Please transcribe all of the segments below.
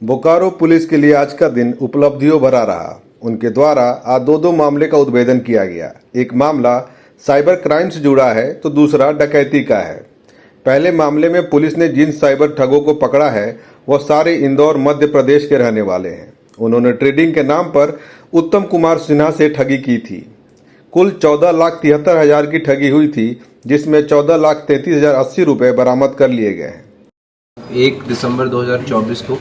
Bokaro police के लिए आज का दिन उपलब्धियों भरा रहा। उनके द्वारा आज दो मामले का उद्भेदन किया गया। एक मामला साइबर क्राइम से जुड़ा है तो दूसरा डकैती का है। पहले मामले में पुलिस ने जिन साइबर ठगों को पकड़ा है वह सारे इंदौर मध्य प्रदेश के रहने वाले हैं। उन्होंने ट्रेडिंग के नाम पर उत्तम कुमार सिन्हा से ठगी की थी। कुल 14,73,000 की ठगी हुई थी, जिसमें 14,33,080 रुपये बरामद कर लिए गए हैं। 1 दिसंबर 2024 को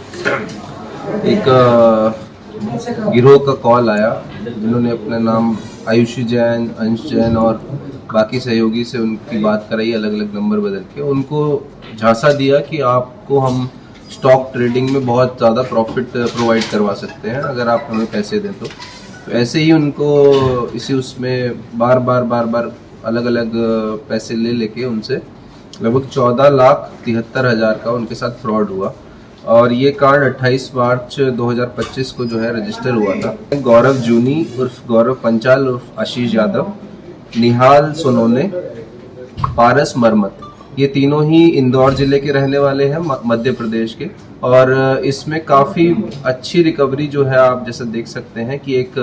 एक गिरोह का कॉल आया, जिन्होंने अपना नाम आयुषी जैन, अंश जैन और बाकी सहयोगी से उनकी बात कराई, अलग अलग नंबर बदल के उनको झांसा दिया कि आपको हम स्टॉक ट्रेडिंग में बहुत ज़्यादा प्रॉफिट प्रोवाइड करवा सकते हैं अगर आप हमें पैसे दें। तो ऐसे ही उनको इसी उसमें बार बार अलग अलग पैसे ले लेके उनसे लगभग 14,73,000 का उनके साथ फ्रॉड हुआ। और ये कार्ड 28 मार्च 2025 को जो है रजिस्टर हुआ था। गौरव जूनी उर्फ गौरव पंचाल उर्फ आशीष यादव, निहाल सोनोने, पारस मरमत, ये तीनों ही इंदौर जिले के रहने वाले हैं, मध्य प्रदेश के। और इसमें काफ़ी अच्छी रिकवरी जो है, आप जैसा देख सकते हैं कि एक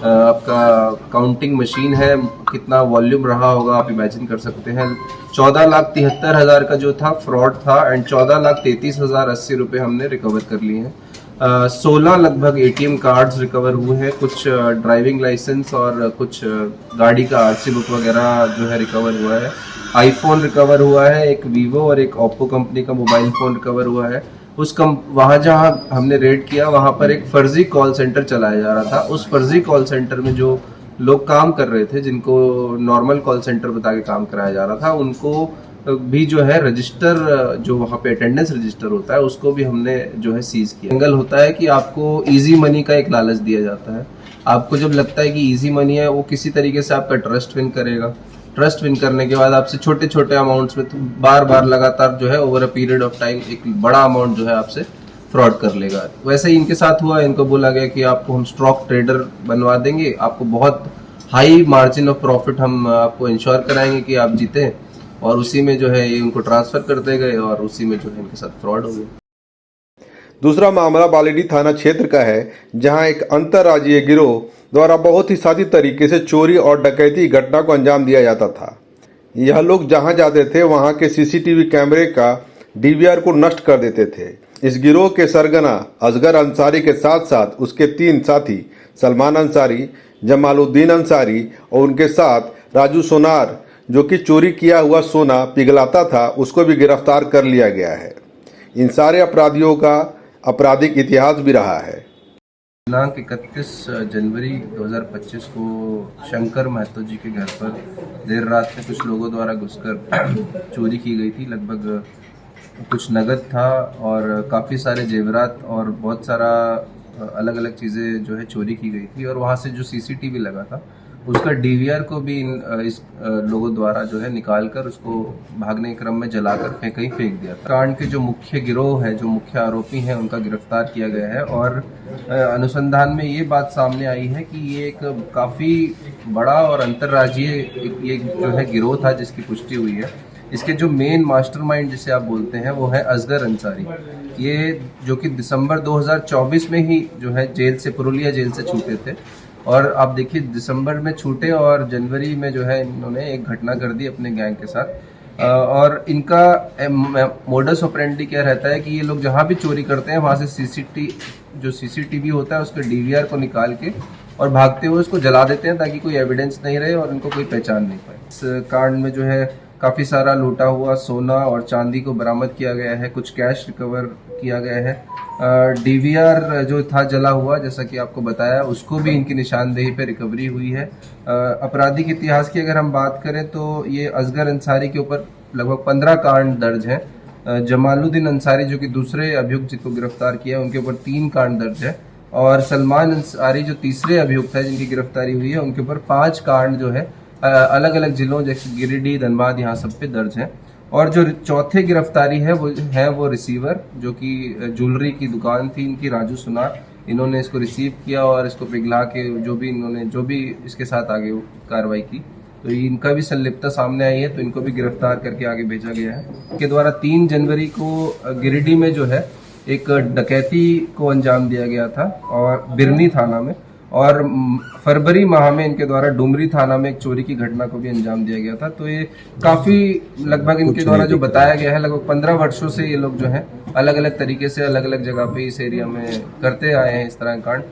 आपका काउंटिंग मशीन है, कितना वॉल्यूम रहा होगा आप इमेजिन कर सकते हैं। 14,73,000 का जो था फ्रॉड था एंड 14,33,080 रुपये हमने रिकवर कर लिए हैं। 16 लगभग ATM कार्ड्स रिकवर हुए हैं, कुछ ड्राइविंग लाइसेंस और कुछ गाड़ी का RC बुक वगैरह जो है रिकवर हुआ है। आईफोन रिकवर हुआ है, एक वीवो और एक ओप्पो कंपनी का मोबाइल फ़ोन रिकवर हुआ है। वहाँ जहाँ हमने रेड किया वहाँ पर एक फर्जी कॉल सेंटर चलाया जा रहा था। उस फर्जी कॉल सेंटर में जो लोग काम कर रहे थे, जिनको नॉर्मल कॉल सेंटर बता के काम कराया जा रहा था, उनको भी जो है रजिस्टर, जो वहाँ पे अटेंडेंस रजिस्टर होता है, उसको भी हमने जो है सीज किया। एंगल होता है कि आपको इजी मनी का एक लालच दिया जाता है। आपको जब लगता है कि इजी मनी है, वो किसी तरीके से आपका ट्रस्ट विन करेगा। ट्रस्ट विन करने के बाद आपसे छोटे छोटे अमाउंट्स में तो बार लगातार जो है over a period of time एक बड़ा अमाउंट जो है आपसे फ्रॉड कर लेगा। वैसे ही इनके साथ हुआ। इनको बोला गया कि आपको हम स्टॉक ट्रेडर बनवा देंगे, आपको बहुत हाई मार्जिन ऑफ प्रॉफिट हम आपको इंश्योर कराएंगे कि आप जीते, और उसी में जो है ये उनको ट्रांसफर करते गए और उसी में जो है इनके साथ फ्रॉड हो गया। दूसरा मामला बालीडी थाना क्षेत्र का है, जहां एक अंतर्राज्यीय गिरोह द्वारा बहुत ही सादी तरीके से चोरी और डकैती घटना को अंजाम दिया जाता था। यह लोग जहां जाते थे वहां के CCTV कैमरे का DVR को नष्ट कर देते थे। इस गिरोह के सरगना असगर अंसारी के साथ साथ उसके 3 साथी सलमान अंसारी, जमालुद्दीन अंसारी और उनके साथ राजू सोनार, जो कि चोरी किया हुआ सोना पिघलाता था, उसको भी गिरफ्तार कर लिया गया है। इन सारे अपराधियों का आपराधिक इतिहास भी रहा है। दिनांक 31 जनवरी 2025 को शंकर महतो जी के घर पर देर रात में कुछ लोगों द्वारा घुसकर चोरी की गई थी। लगभग कुछ नगद था और काफ़ी सारे जेवरात और बहुत सारा अलग अलग चीज़ें जो है चोरी की गई थी। और वहाँ से जो CCTV लगा था, उसका DVR को भी इस लोगों द्वारा जो है निकाल कर उसको भागने के क्रम में जलाकर कहीं फेंक दिया था। कांड के जो मुख्य गिरोह है, जो मुख्य आरोपी हैं, उनका गिरफ्तार किया गया है। और अनुसंधान में ये बात सामने आई है कि ये एक काफ़ी बड़ा और अंतर्राज्यीय ये जो है गिरोह था, जिसकी पुष्टि हुई है। इसके जो मेन मास्टरमाइंड जिसे आप बोलते हैं वो है असगर अंसारी। ये जो कि दिसंबर 2024 में ही जो है जेल से, पुरुलिया जेल से छूटे थे। और आप देखिए, दिसंबर में छूटे और जनवरी में जो है इन्होंने एक घटना कर दी अपने गैंग के साथ। और इनका मोडस ऑपरेंडी क्या रहता है कि ये लोग जहाँ भी चोरी करते हैं वहाँ से CCTV होता है, उसके DVR को निकाल के और भागते हुए उसको जला देते हैं, ताकि कोई एविडेंस नहीं रहे और इनको कोई पहचान नहीं पाए। इस कांड में जो है काफ़ी सारा लूटा हुआ सोना और चांदी को बरामद किया गया है, कुछ कैश रिकवर किया गया है। DVR जो था जला हुआ, जैसा कि आपको बताया, उसको भी इनकी निशानदेही पे रिकवरी हुई है। आपराधिक इतिहास की अगर हम बात करें तो ये असगर अंसारी के ऊपर लगभग 15 कांड दर्ज हैं। जमालुद्दीन अंसारी जो कि दूसरे अभियुक्त जिनको गिरफ्तार किया, उनके ऊपर 3 कांड दर्ज है। और सलमान अंसारी जो तीसरे अभियुक्त है जिनकी गिरफ्तारी हुई है, उनके ऊपर 5 कांड जो है अलग अलग जिलों जैसे गिरिडीह, धनबाद, यहाँ सब पे दर्ज हैं। और जो चौथे गिरफ्तारी है वो रिसीवर, जो कि ज्वेलरी की दुकान थी इनकी, राजू सोनार। इन्होंने इसको रिसीव किया और इसको पिघला के जो भी इसके साथ आगे कार्रवाई की, तो इनका भी संलिप्तता सामने आई है, तो इनको भी गिरफ्तार करके आगे भेजा गया है। के द्वारा 3 जनवरी को गिरिडीह में जो है एक डकैती को अंजाम दिया गया था और बिरनी थाना में, और फरवरी माह में इनके द्वारा डुमरी थाना में एक चोरी की घटना को भी अंजाम दिया गया था। तो ये काफी लगभग इनके द्वारा जो बताया गया है लगभग 15 वर्षों से ये लोग जो है अलग अलग तरीके से अलग अलग जगह पे इस एरिया में करते आए हैं इस तरह के कांड।